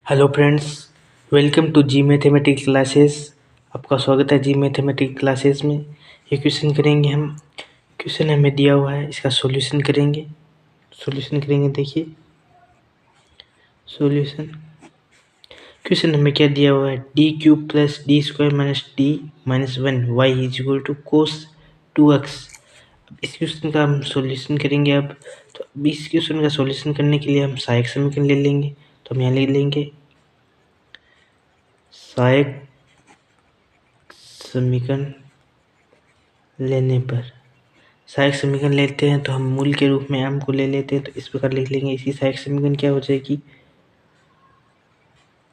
Hello friends, welcome to G mathematics classes. आपका स्वागत है जी मैथमेटिक्स क्लासेस में। ये क्वेश्चन करेंगे हम। क्वेश्चन हमें दिया हुआ है, इसका सॉल्यूशन करेंगे। देखिए सॉल्यूशन। क्वेश्चन हमें क्या दिया हुआ है, D cube plus D square minus D minus one Y is equal to cos 2x। इस क्वेश्चन का हम सॉल्यूशन करेंगे। अब तो अब इस क्वेश्चन का सॉल्यूशन करने के लिए हम सहायक समीकरण ले लेंगे। तो हम यहाँ ले लेंगे सहायक समीकरण। सहायक समीकरण लेते हैं तो हम मूल के रूप में m को ले लेते हैं, तो इस प्रकार लिख लेंगे। इसकी सहायक समीकरण क्या हो जाएगी,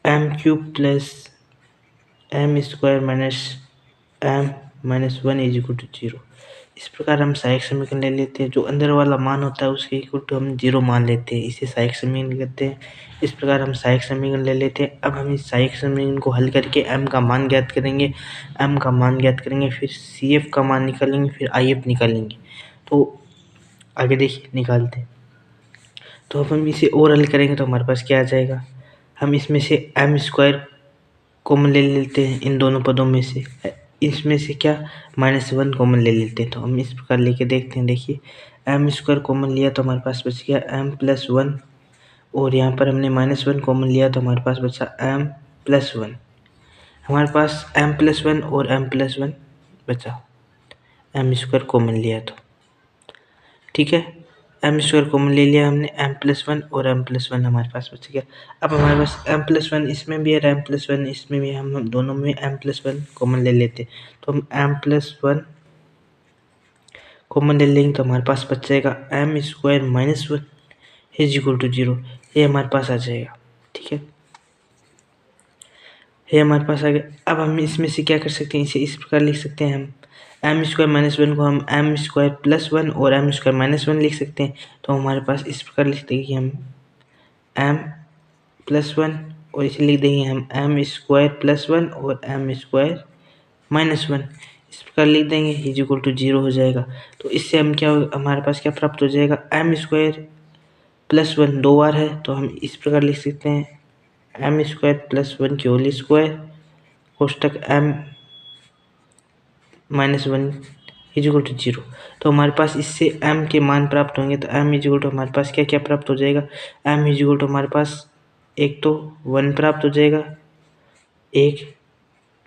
m cube plus m square minus m minus one is equal to zero. इस प्रकार हम सहायक समीकरण ले लेते हैं। जो अंदर वाला मान होता है उसके इक्वल टू हम जीरो मान लेते हैं, इसे सहायक समीकरण कहते हैं। इस प्रकार हम सहायक समीकरण ले लेते हैं। अब हम इस सहायक समीकरण को हल करके m का मान ज्ञात करेंगे। फिर CF का मान निकालेंगे, फिर IF निकालेंगे। तो आगे देखिए निकालते हैं। तो अब हम इसे और हल करेंगे तो हमारे पास क्या आ जाएगा, हम इसमें से m स्क्वायर कॉमन ले लेते हैं। इन दोनों पदों में से इसमें से क्या माइनस वन कॉमन ले लेते हैं। तो हम इस प्रकार लेके देखते हैं। देखिए m स्क्वायर कॉमन लिया तो हमारे पास बच गया m प्लस वन, और यहाँ पर हमने माइनस वन कॉमन लिया तो हमारे पास बचा m प्लस वन। हमारे पास m प्लस वन और m प्लस वन बचा, m स्क्वायर कॉमन लिया तो ठीक है। m स्क्वायर कॉमन ले लिया हमने, m प्लस वन और m प्लस वन हमारे पास बच गया। अब हमारे पास m प्लस वन इसमें भी है, m प्लस वन इसमें भी है। हम दोनों में m प्लस वन कॉमन ले लेते, तो हम m प्लस वन कॉमन ले लेंगे तो हमारे पास बच जाएगा m square minus one is equal to zero. ये हमारे पास आ जाएगा, ठीक है। ये हमारे पास आ गया। अब हम इसमें से क्या कर सकते हैं, इसे इस प्रकार लिख सकते हैं। हम m स्क्वायर माइनस वन को हम m स्क्वायर प्लस वन और m स्क्वायर माइनस वन लिख सकते हैं। तो हमारे पास इस प्रकार लिख देंगे कि हम m प्लस वन, और इसे लिख देंगे हम m स्क्वायर प्लस वन और m स्क्वायर माइनस वन। इस प्रकार लिख देंगे, इज इक्वल टू जीरो हो जाएगा। तो इससे हम क्या हमारे पास क्या प्राप्त हो जाएगा, m स्क्वायर प्लस वन दो बार है तो हम इस प्रकार लिख सकते हैं m स्क्वायर प्लस वन की होल स्क्वायर कोष्टक m minus one is equal to zero. तो हमारे पास इससे m के मान प्राप्त होंगे। तो m इज इक्वल टू हमारे पास क्या क्या प्राप्त हो जाएगा, m इज इक्वल टू हमारे पास एक तो वन प्राप्त हो जाएगा, एक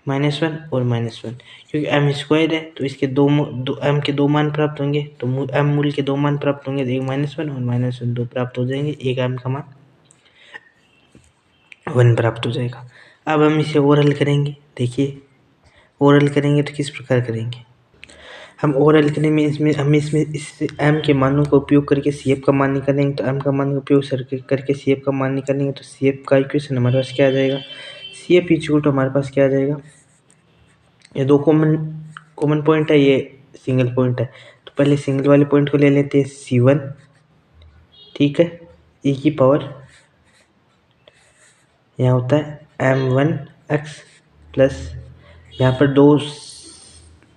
माइनस वन और माइनस वन, क्योंकि m स्क्वायर है तो इसके दो m के दो मान प्राप्त होंगे। तो m मूल के दो मान प्राप्त होंगे, तो एक माइनस वन और माइनस वन दो प्राप्त हो जाएंगे, एक m का मान वन प्राप्त हो जाएगा। अब हम इसे और हल करेंगे। देखिए और हल करेंगे तो किस प्रकार करेंगे, हम और हल करने में इसमें इस m के मानों का उपयोग करके CF का मान निकालेंगे। तो m का मान का उपयोग करके CF का मान निकालेंगे। तो CF का इक्वेशन हमारे पास क्या आ जाएगा, CF इक्वल टू हमारे पास क्या आ जाएगा, ये दो कॉमन पॉइंट है, ये सिंगल पॉइंट है। तो पहले सिंगल वाले पॉइंट को ले लेते हैं C1, ठीक है। e की पावर यहाँ होता है m1x प्लस, यहाँ पर दो,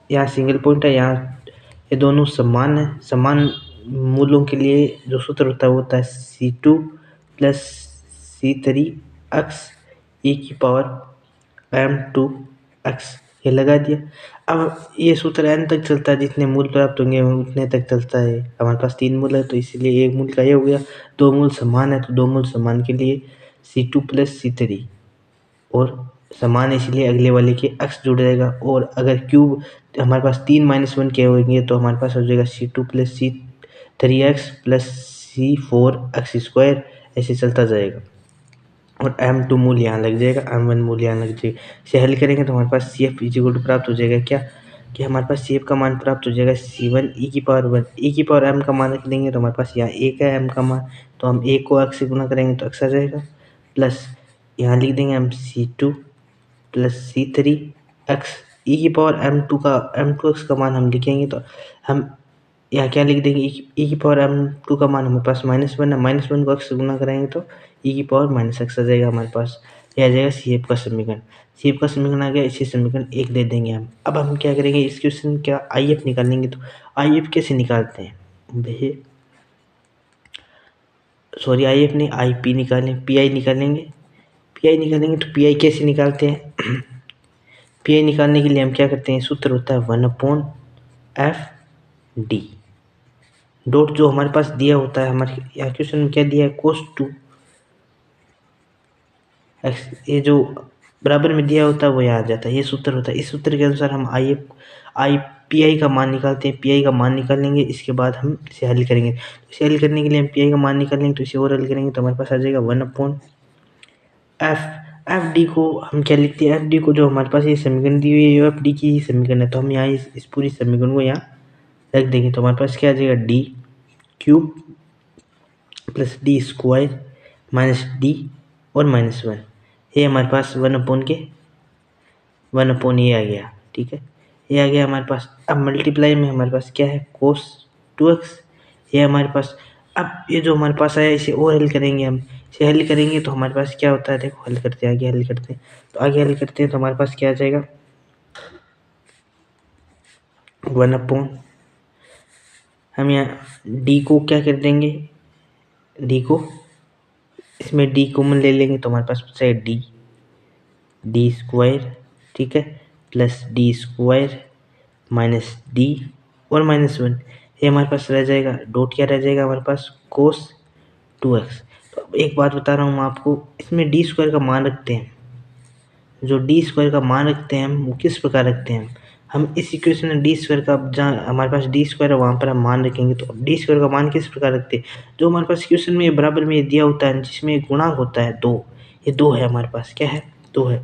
यहाँ सिंगल पॉइंट है, यहाँ ये दोनों समान है। समान मूलों के लिए जो सूत्र होता है वो होता है C2 प्लस C3x e की पावर m2x। ये लगा दिया। अब ये सूत्र n तक चलता है, जितने मूल प्राप्त होंगे उतने तक चलता है। हमारे पास तीन मूल है तो इसलिए एक मूल का ये हो गया। दो मूल समान है तो दो मूल समान के लिए C2 प्लस C3, और समान इसलिए अगले वाले के x जुड़ जाएगा। और अगर क्यूब हमारे पास तीन माइनस वन के होंगे तो हमारे पास हो जाएगा C2 plus C3x plus C4x square, ऐसे चलता जाएगा। और m2 मूल यहाँ लग जाएगा, m1 मूल यहाँ लग जाएगा। इसे हल करेंगे तो हमारे पास CF इक्वल टू प्राप्त हो जाएगा क्या, कि हमारे पास CF का मान प्राप्त हो जाएगा C1 e की पावर वन, e की पावर m का मान रख देंगे तो हमारे पास यहाँ एक है m का मान, तो हम एक को x से गुना करेंगे तो x आ जाएगा, प्लस यहाँ लिख देंगे हम C2 प्लस C3x e की पावर m2x का मान हम लिखेंगे तो हम यहाँ क्या लिख देंगे, e की पावर m2 का मान हमारे पास माइनस वन है, माइनस वन को x से गुना कराएंगे तो e की पावर माइनस x आ जाएगा हमारे पास। ये आ जाएगा CF का समीकरण। CF का समीकरण आ गया, इसे समीकरण एक दे देंगे हम। अब हम क्या करेंगे, इस क्वेश्चन का IF निकालेंगे। तो IF कैसे निकालते हैं, देखिए सॉरी IF नहीं IP निकालें, PI निकालेंगे। पी आई निकालेंगे तो पी आई कैसे निकालते हैं? पी आई निकालने के लिए हम क्या करते हैं, सूत्र होता है 1/f/d। डॉट जो हमारे पास दिया होता है, हमारे यहाँ क्वेश्चन में क्या दिया है, cos 2 x, ये जो बराबर में दिया होता है वो यहाँ आ जाता है, ये सूत्र होता है। इस सूत्र के अनुसार हम आई पी आई का मान निकालते हैं। पी आई का मान निकालेंगे, इसके बाद हम इसे हल करेंगे। इसे हल करने के लिए हम पी आई का मान निकालेंगे, तो इसे और हल करेंगे तो हमारे पास आ जाएगा 1/f/d को हम क्या लिखते हैं, एफ डी को जो हमारे पास ये समीकरण दी हुई है, एफ डी की ही समीकरण है, तो हम यहाँ इस पूरी समीकरण को यहाँ रख देंगे। तो हमारे पास क्या आ जाएगा, D cube plus D square minus D और -1, ये हमारे पास 1/1 ये आ गया। ठीक है, ये आ गया हमारे पास। अब मल्टीप्लाई में हमारे पास क्या है, cos 2x, ये हमारे पास। अब ये जो हमारे पास आया इसे और हल करेंगे हम। इसे हल करेंगे तो हमारे पास क्या होता है, देखो हल करते हैं, आगे हल करते हैं। तो आगे हल करते हैं तो हमारे पास क्या आ जाएगा, 1/, हम यहाँ डी को क्या कर देंगे, डी को इसमें डी कॉमन ले लेंगे तो हमारे पास बचा डी स्क्वायर, ठीक है, plus D square minus D और -1, ये हमारे पास रह जाएगा। डॉट क्या रह जाएगा हमारे पास, cos 2x। तो अब एक बात बता रहा हूँ मैं आपको, इसमें डी स्क्वायर का मान रखते हैं, जो डी स्क्वायर का मान रखते हैं हम, वो किस प्रकार रखते हैं, हम इस इक्वेशन में डी स्क्वायर का, जहाँ हमारे पास डी स्क्वायर है वहाँ पर हम मान रखेंगे। तो डी स्क्वायर का मान किस प्रकार रखते हैं, जो हमारे पास क्वेश्चन में बराबर में दिया होता है, जिसमें गुणांक होता है 2, ये 2 है हमारे पास, क्या है, 2 है,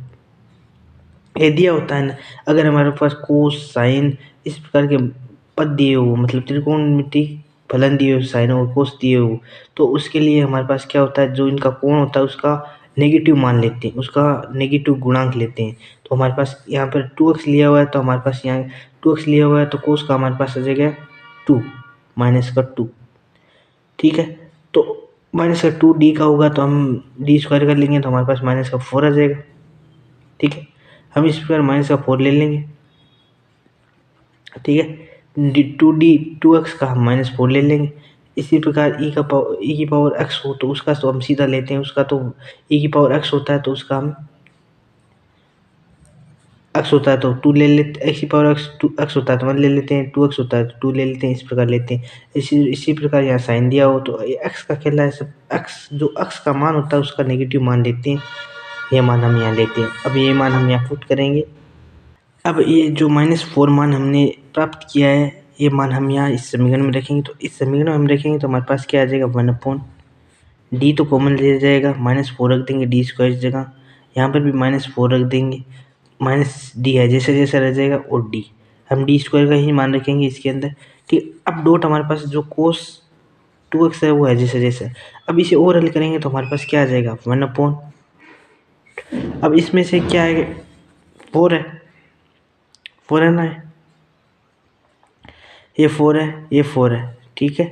ये दिया होता है ना। अगर हमारे पास कोस साइन इस प्रकार के पद दिए हो, मतलब त्रिकोणमिति फलन दिए हो, साइन और कोस दिए हो, तो उसके लिए हमारे पास क्या होता है, जो इनका कोण होता है उसका नेगेटिव मान लेते हैं, उसका नेगेटिव गुणांक लेते हैं। तो हमारे पास यहाँ पर 2x लिया हुआ है, तो हमारे पास यहाँ 2x लिया हुआ है, तो कोस का हमारे पास आ जाएगा 2 माइनस का 2, ठीक है। तो माइनस का 2 डी का होगा, तो हम डी स्क्वायर कर लेंगे तो हमारे पास माइनस का 4 आ जाएगा, ठीक है। हम इस प्रकार माइनस का 4 ले लेंगे, ठीक है। टू एक्स का हम -4 ले लेंगे। इसी प्रकार ई की पावर एक्स हो तो उसका तो हम सीधा लेते हैं, उसका तो ई की पावर एक्स होता है तो उसका हम एक्स होता है तो 2 ले लेते, एक्स की पावर एक्स 2x होता है तो 1 ले लेते हैं, 2x होता है तो 2 ले लेते हैं, इस प्रकार लेते हैं। इसी प्रकार यहाँ साइन दिया हो तो एक्स का खेला है सब, एक्स जो एक्स का मान होता है उसका नेगेटिव मान लेते हैं, ये मान हम यहाँ लेते हैं। अब ये मान हम यहाँ पुट करेंगे। अब ये जो -4 मान हमने प्राप्त किया है, ये मान हम यहाँ इस समीकरण में रखेंगे। तो इस समीकरण में हम रखेंगे तो हमारे पास क्या आ जाएगा, 1/d तो कॉमन ले जाएगा, -4 रख देंगे डी स्क्वायर की जगह, यहाँ पर भी -4 रख देंगे, -d है जैसे जैसा रह जाएगा, और d हम डी स्क्वायर का ही मान रखेंगे इसके अंदर, ठीक। अब डॉट हमारे पास जो cos 2x है वो है जैसे जैसे। अब इसे और हल करेंगे तो हमारे पास क्या आ जाएगा, 1/, अब इसमें से क्या है, 4 है, 4 है ना, ये 4 है, ये 4 है, ठीक है।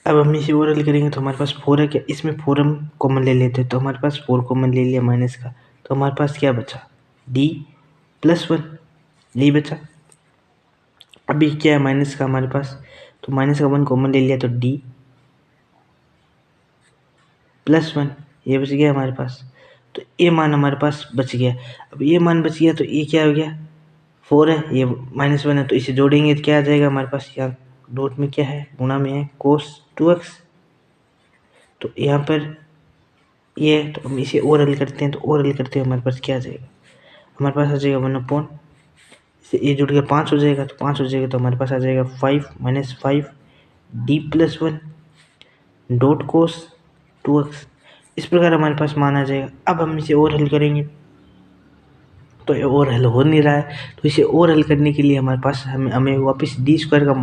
अब हम इसे और हल करेंगे तो हमारे पास 4 है, क्या इसमें 4 हम कॉमन ले लेते हैं, तो हमारे पास 4 कॉमन ले लिया माइनस का, तो हमारे पास क्या बचा, d +1, यही बचा। अभी क्या है माइनस का हमारे पास, तो माइनस का 1 कॉमन ले लिया तो d +1 ये बच गया हमारे पास। तो ये मान हमारे पास बच गया। अब ये मान बच गया तो ये क्या हो गया, 4 है, ये -1 है, तो इसे जोड़ेंगे तो क्या आ जाएगा हमारे पास, यहाँ डॉट में क्या है, गुणा में है cos 2x, तो यहाँ पर ये है, तो हम इसे और हल करते हैं, तो और हल करते हैं हमारे पास क्या आ जाएगा, हमारे पास आ जाएगा 1/, इसे ये जुड़ के 5 हो जाएगा, तो 5 हो जाएगा तो हमारे पास आ जाएगा 5 - 5 d +1 डॉट cos 2x, इस प्रकार हमारे पास मान आ जाएगा। अब हम इसे और हल करेंगे तो ये और हल हो नहीं रहा है, तो इसे और हल करने के लिए हमारे पास हमें वापस डी स्क्वायर का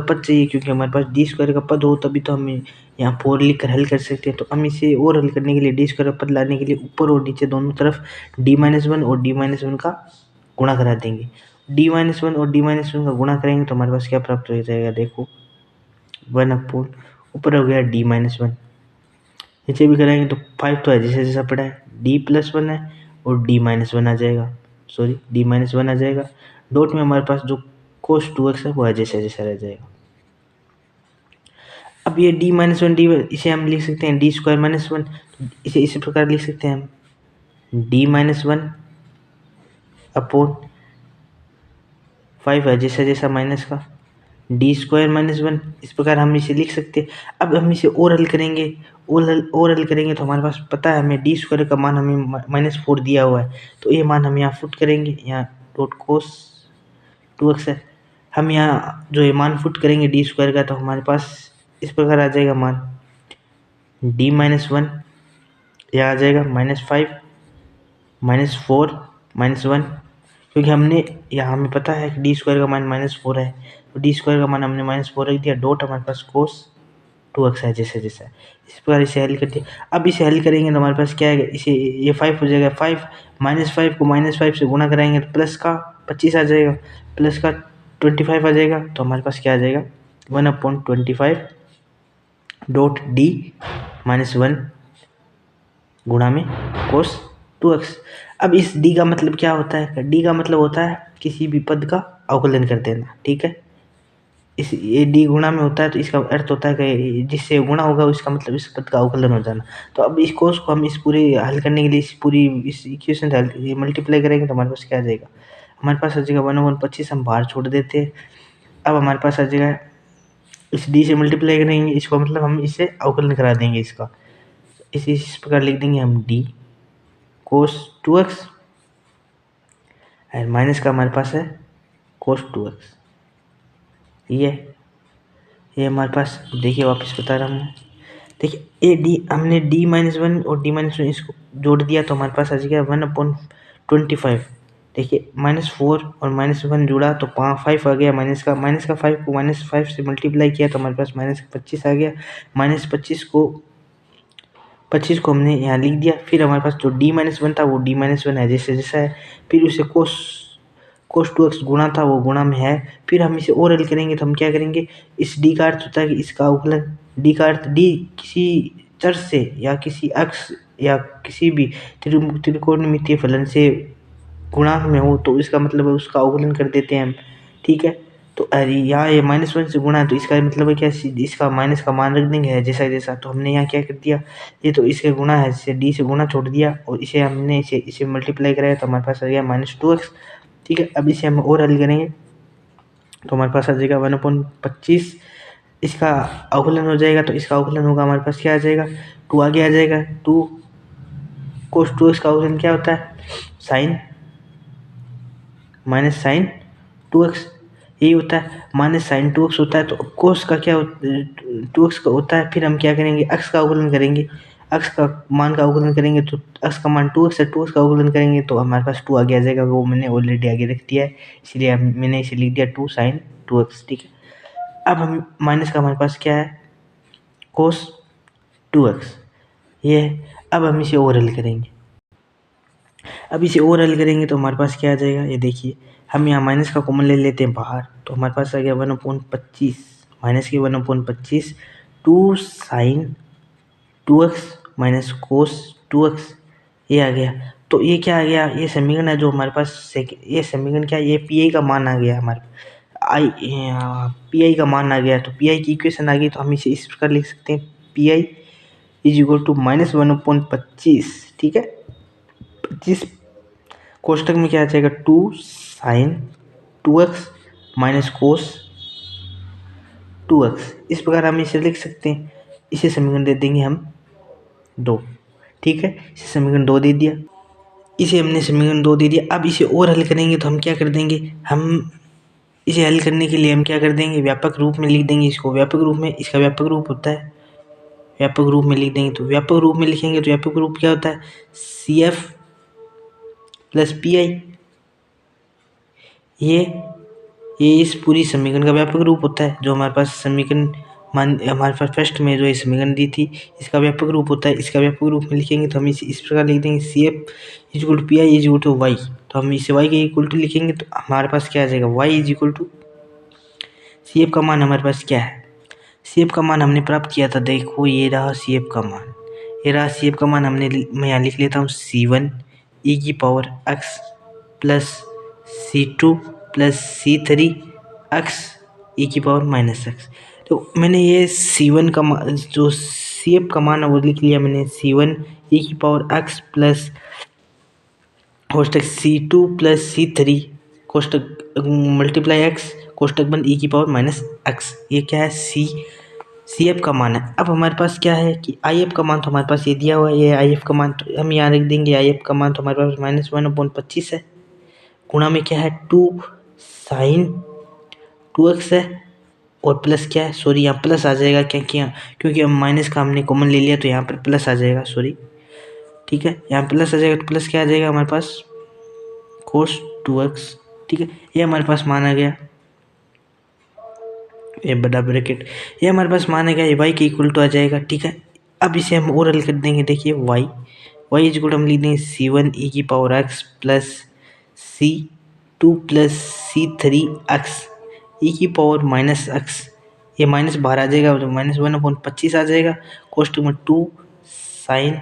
पद चाहिए, क्योंकि हमारे पास डी स्क्वायर का पद हो तभी तो हम यहाँ 4 लिख कर हल कर सकते हैं। तो हम इसे और हल करने के लिए डी स्क्वायर का पद लाने के लिए ऊपर और नीचे दोनों तरफ d-1 और d-1 का गुणा करा देंगे। d-1 और d-1 का गुणा करेंगे तो हमारे पास क्या प्राप्त हो जाएगा, देखो 1/, ऊपर हो गया d-1, नीचे भी कराएंगे तो 5 तो है जैसा जैसा पड़ा है, d +1 है और d-1 आ जाएगा, सॉरी d-1 आ जाएगा। डॉट में हमारे पास जो cos 2x है वो है जैसा जैसा रह जाएगा। अब ये d माइनस वन डी, इसे हम लिख सकते हैं d स्क्वायर माइनस वन, इसे इसी प्रकार लिख सकते हैं हम d माइनस वन अपॉन 5 है जैसा जैसा माइनस का डी स्क्वायर माइनस वन, इस प्रकार हम इसे लिख सकते हैं। अब हम इसे और हल करेंगे, और हल करेंगे तो हमारे पास पता है हमें डी स्क्वायर का मान हमें -4 दिया हुआ है, तो ये मान हम यहाँ फुट करेंगे, यहाँ डॉट कोस 2x है। हम यहाँ जो ये मान फुट करेंगे डी स्क्वायर का, तो हमारे पास इस प्रकार आ जाएगा मान डी माइनस वन, यहाँ आ जाएगा -5 -4 -1, क्योंकि हमने यहाँ हमें पता है कि डी स्क्वायर का मान -4 है, तो डी स्क्वायर का मान हमने -4 रख दिया, डॉट हमारे पास कोस 2x है जैसे जैसा, इस प्रकार इसे हल कर दिया। अब इसे हल करेंगे तो हमारे पास क्या है, इसे ये 5 हो जाएगा, 5 -5 को -5 से गुणा कराएंगे तो प्लस का 25 आ जाएगा, प्लस का 25 आ जाएगा, तो हमारे पास क्या आ जाएगा 1/25 डॉट डी -1 गुणा में कोस 2x। अब इस d का मतलब क्या होता है, d का मतलब होता है किसी भी पद का अवकलन कर देना, ठीक है। इस ये d गुणा में होता है, तो इसका अर्थ होता है कि जिससे गुणा होगा उसका मतलब इस पद का अवकलन हो जाना। तो अब इस कोस को हम इस पूरे हल करने के लिए इस इक्वेशन से मल्टीप्लाई करेंगे तो हमारे पास क्या आ जाएगा, हमारे पास आ जाएगा 1/25, हम बाहर छोड़ देते हैं। अब हमारे पास आ जाएगा इस d से मल्टीप्लाई करेंगे, इसको मतलब हम इससे अवकलन करा देंगे इसका, इस प्रकार लिख देंगे हम d कोस 2x और माइनस का हमारे पास है कोस 2x। ये हमारे पास देखिए, वापस बता रहा हूँ, देखिए ए डी, हमने d -1 और d -1 इसको जोड़ दिया तो हमारे पास आ जाएगा 1/25। देखिए -4 और -1 जुड़ा तो 5 आ गया, माइनस का 5 को -5 से मल्टीप्लाई किया तो हमारे पास -25 आ गया, -25 को हमने यहाँ लिख दिया। फिर हमारे पास जो d -1 था वो d -1 है जैसे जैसा है, फिर उसे कोस 2x गुणा था वो गुणा में है। फिर हम इसे और हल करेंगे तो हम क्या करेंगे, इस d का अर्थ होता है कि इसका अवकलन, d का अर्थ d किसी चर से या किसी अक्ष या किसी भी त्रिकोणमितीय फलन से गुणांक में हो तो इसका मतलब है उसका अवकलन कर देते हैं हम, ठीक है। तो अरे यहाँ ये -1 से गुणा है तो इसका मतलब है क्या, इसका माइनस का मान रख देंगे जैसा जैसा। तो हमने यहाँ क्या कर दिया, ये तो इसके गुणा है, इसे d से गुणा छोड़ दिया और इसे हमने इसे मल्टीप्लाई कराया तो हमारे पास आ गया -2x, ठीक है। अब इसे हम और हल करेंगे तो हमारे पास आ जाएगा 1/25, इसका अवकलन हो जाएगा तो इसका अवकलन होगा हमारे पास क्या आ जाएगा, 2 आगे आ जाएगा, 2 कोस 2x का अवकलन क्या होता है, साइन -sin 2x, यही होता है, -sin 2x होता है। तो कोस का क्या 2x का होता है, फिर हम क्या करेंगे अक्ष का अवकलन करेंगे, अक्ष का मान का अवकलन करेंगे तो अक्ष का मान 2x है, 2x का अवकलन करेंगे तो हमारे पास 2 आगे आ जाएगा, वो मैंने ऑलरेडी आगे रख दिया है इसलिए मैंने इसे लिख दिया 2 sin 2x, ठीक है। अब हम माइनस का हमारे पास क्या है कोस 2x, ये है। अब हम इसे और हल करेंगे, अब इसे और हल करेंगे तो हमारे पास क्या आ जाएगा, ये देखिए हम यहाँ माइनस का कॉमन ले लेते हैं बाहर तो हमारे पास आ गया 1/25, माइनस के 1/25 2 sin 2x minus cos 2x, ये आ गया। तो ये क्या आ गया, ये समीकरण है जो हमारे पास ये समीकरण क्या है, ये पी आई का मान आ गया, हमारे पी आई का मान आ गया, तो पी आई की इक्वेशन आ गई। तो हम इसे इस प्रकार लिख सकते हैं P I is equal to -1/25, ठीक है। 25 कोष्टक में क्या आ जाएगा 2 sin 2x minus cos 2x, इस प्रकार हम इसे लिख सकते हैं। इसे समीकरण दे देंगे हम 2, ठीक है, इसे समीकरण 2 दे दिया, इसे हमने समीकरण 2 दे दिया। अब इसे और हल करेंगे तो हम क्या कर देंगे, हम इसे हल करने के लिए हम क्या कर देंगे, व्यापक रूप में लिख देंगे इसको, व्यापक रूप में, इसका व्यापक रूप होता है, व्यापक रूप में लिख देंगे। तो व्यापक रूप में लिखेंगे तो व्यापक रूप क्या होता है, CF प्लस PI, ये इस पूरी समीकरण का व्यापक रूप होता है। जो हमारे पास समीकरण हमारे पास फर्स्ट में जो ये समीकरण दी थी इसका व्यापक रूप होता है। इसका व्यापक रूप में लिखेंगे तो हम इस प्रकार लिख देंगे CF is equal to PI is equal to Y. तो हम इसे y के इक्वल टू लिखेंगे तो हमारे पास क्या आ जाएगा, y is equal to CF का मान हमारे पास क्या है, CF का मान हमने प्राप्त किया था, देखो ये रहा CF का मान, ये रहा CF का मान। मैं यहाँ लिख लेता हूँ C1 e की power x plus C2 plus C3 x e की पावर -x। तो मैंने ये C1 का जो CF का मान है वो लिख लिया मैंने, C1 e⁻x प्लस कोष्टक C2 प्लस C3 कोष्टक मल्टीप्लाई x कोष्टक बंद e⁻−x। ये क्या है, CF का मान है। अब हमारे पास क्या है कि IF का मान तो हमारे पास ये दिया हुआ है, ये IF का मान तो हम यहाँ रख देंगे। IF का मान तो हमारे पास -1/25 है, गुणा में क्या है 2 sin 2x है, और प्लस क्या है, सॉरी यहाँ प्लस आ जाएगा क्योंकि हम माइनस का हमने कॉमन ले लिया तो यहाँ पर प्लस आ जाएगा, सॉरी ठीक है, यहाँ प्लस आ जाएगा। तो प्लस क्या आ जाएगा हमारे पास cos 2x, ठीक है। ये हमारे पास मान आ गया, ये बड़ा ब्रैकेट, ये हमारे पास मान आ गया, ये y के इक्वल टू आ जाएगा, ठीक है। अब इसे हम और हल कर देंगे, देखिए y इक्वल हम लिख देंगे C1 e⁻x plus C2 plus C3x e⁻−x, ये माइनस बाहर आ जाएगा तो -1/25 आ जाएगा, कोष्टक में 2 sin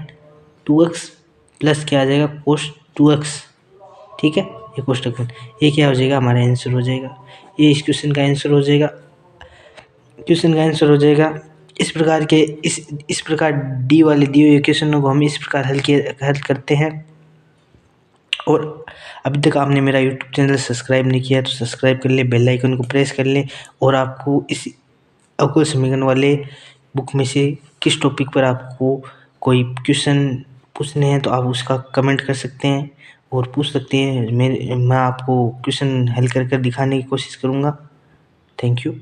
2x प्लस क्या आ जाएगा cos 2x, ठीक है। ये कोष्टक में ये क्या हो जाएगा, हमारा आंसर हो जाएगा, ये इस क्वेश्चन का आंसर हो जाएगा। इस प्रकार के इस प्रकार डी वाले दिए हुए क्वेश्चनों को हम इस प्रकार हल करते हैं। और अभी तक आपने मेरा यूट्यूब चैनल सब्सक्राइब नहीं किया तो सब्सक्राइब कर ले, बेल आइकन को प्रेस कर लें। और आपको इस अवकल समीकरण वाले बुक में से किस टॉपिक पर आपको कोई क्वेश्चन पूछने हैं तो आप उसका कमेंट कर सकते हैं और पूछ सकते हैं। मैं आपको क्वेश्चन हल कर दिखाने की कोशिश करूँगा। Thank you.